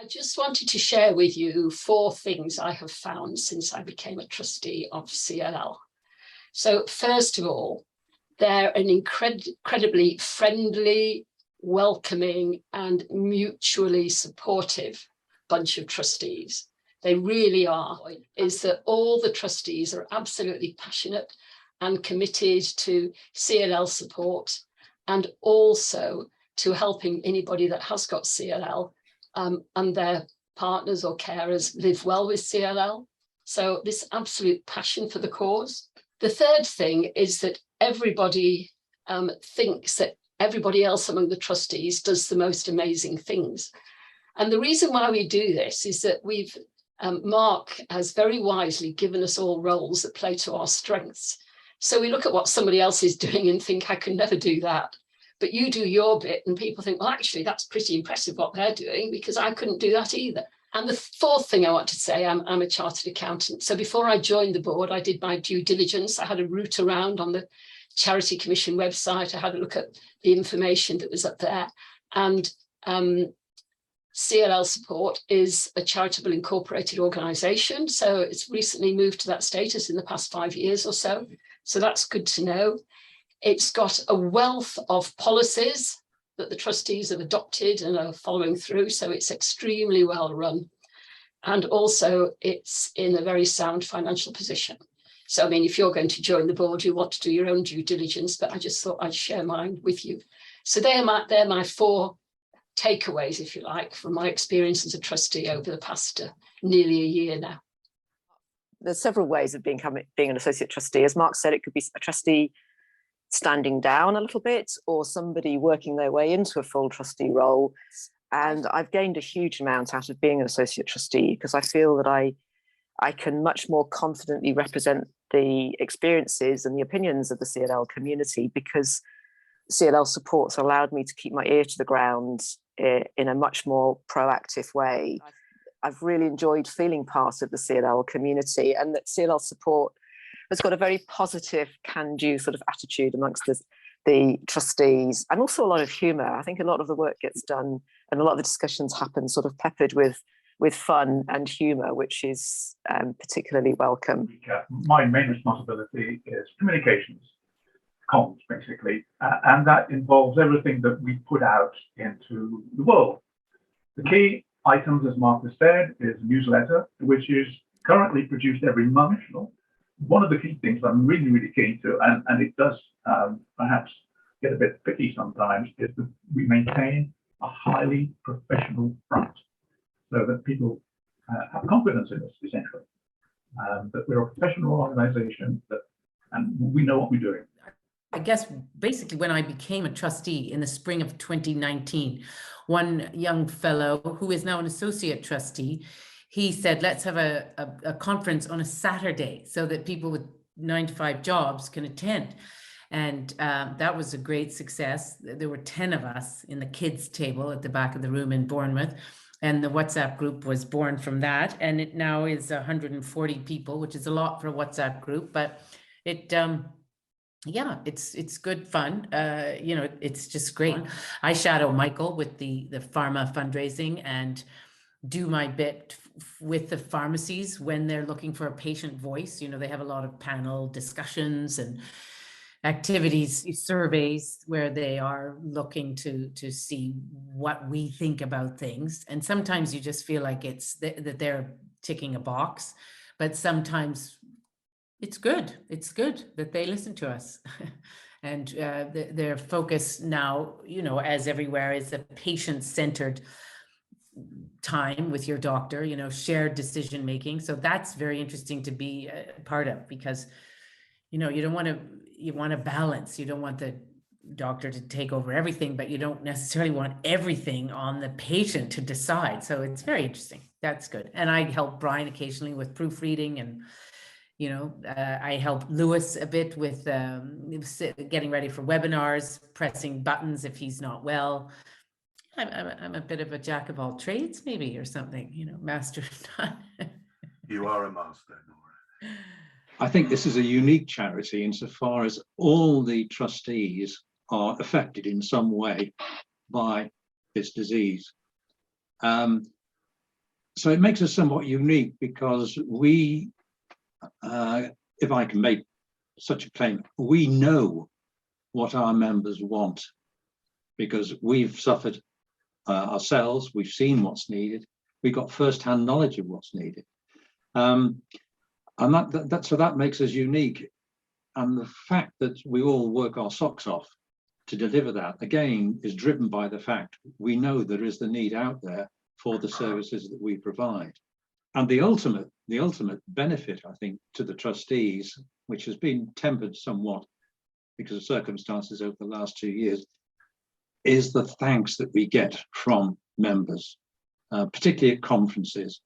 I just wanted to share with you 4 things I have found since I became a trustee of CLL. So first of all, they're an incredibly friendly, welcoming and mutually supportive bunch of trustees. They really are. Is that all the trustees are absolutely passionate and committed to CLL support and also to helping anybody that has got CLL and their partners or carers live well with CLL. So this absolute passion for the cause. The third thing is that everybody thinks that everybody else among the trustees does the most amazing things. And the reason why we do this is that Mark has very wisely given us all roles that play to our strengths. So we look at what somebody else is doing and think, I can never do that. But you do your bit and people think, well, actually, that's pretty impressive what they're doing because I couldn't do that either. And the fourth thing I want to say, I'm a chartered accountant. So before I joined the board, I did my due diligence. I had a route around on the Charity Commission website. I had a look at the information that was up there. And CLL Support is a charitable incorporated organisation. So it's recently moved to that status in the past 5 years or so. So that's good to know. It's got a wealth of policies that the trustees have adopted and are following through. So it's extremely well run. And also it's in a very sound financial position. So, I mean, if you're going to join the board, you want to do your own due diligence, but I just thought I'd share mine with you. So they're my 4 takeaways, if you like, from my experience as a trustee over the past nearly a year now. There's several ways of being an associate trustee. As Mark said, it could be a trustee standing down a little bit or somebody working their way into a full trustee role. And I've gained a huge amount out of being an associate trustee because I feel that I can much more confidently represent the experiences and the opinions of the CLL community because CLL support's allowed me to keep my ear to the ground in a much more proactive way. I've really enjoyed feeling part of the CLL community, and that CLL support has got a very positive can-do sort of attitude amongst the trustees, and also a lot of humour. I think a lot of the work gets done and a lot of the discussions happen sort of peppered with fun and humour, which is particularly welcome. My main responsibility is communications, comms basically, and that involves everything that we put out into the world. The key items, as Mark has said, is a newsletter, which is currently produced every month. One of the key things I'm really, really keen to, and it does perhaps get a bit picky sometimes, is that we maintain a highly professional front so that people have confidence in us, essentially, that we're a professional organisation and we know what we're doing. I guess basically when I became a trustee in the spring of 2019, one young fellow who is now an associate trustee, he said, let's have a conference on a Saturday so that people with 9-to-5 jobs can attend. And that was a great success. There were 10 of us in the kids' table at the back of the room in Bournemouth. And the WhatsApp group was born from that. And it now is 140 people, which is a lot for a WhatsApp group. But it, yeah, it's good fun. You know, it's just great. I shadow Michael with the pharma fundraising and do my bit with the pharmacies when they're looking for a patient voice. You know, they have a lot of panel discussions and activities, surveys where they are looking to see what we think about things. And sometimes you just feel like it's that they're ticking a box, but sometimes it's good. It's good that they listen to us. And their focus now, you know, as everywhere, is a patient-centered time with your doctor, you know, shared decision making. So that's very interesting to be a part of because, you know, you want to balance. You don't want the doctor to take over everything, but you don't necessarily want everything on the patient to decide. So it's very interesting. That's good. And I help Brian occasionally with proofreading, and you know, I help Lewis a bit with getting ready for webinars, pressing buttons if he's not well. I'm a bit of a jack of all trades, maybe, or something, you know, master of none. You are a master, Nora. I think this is a unique charity insofar as all the trustees are affected in some way by this disease. So it makes us somewhat unique because we, if I can make such a claim, we know what our members want because we've suffered ourselves, we've seen what's needed, we've got first-hand knowledge of what's needed. And that makes us unique. And the fact that we all work our socks off to deliver that, again, is driven by the fact we know there is the need out there for the services that we provide. And the ultimate benefit, I think, to the trustees, which has been tempered somewhat because of circumstances over the last 2 years, is the thanks that we get from members, particularly at conferences.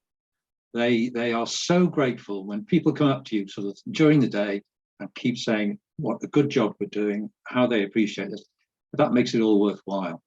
They are so grateful when people come up to you sort of during the day and keep saying what a good job we're doing, how they appreciate us. That makes it all worthwhile.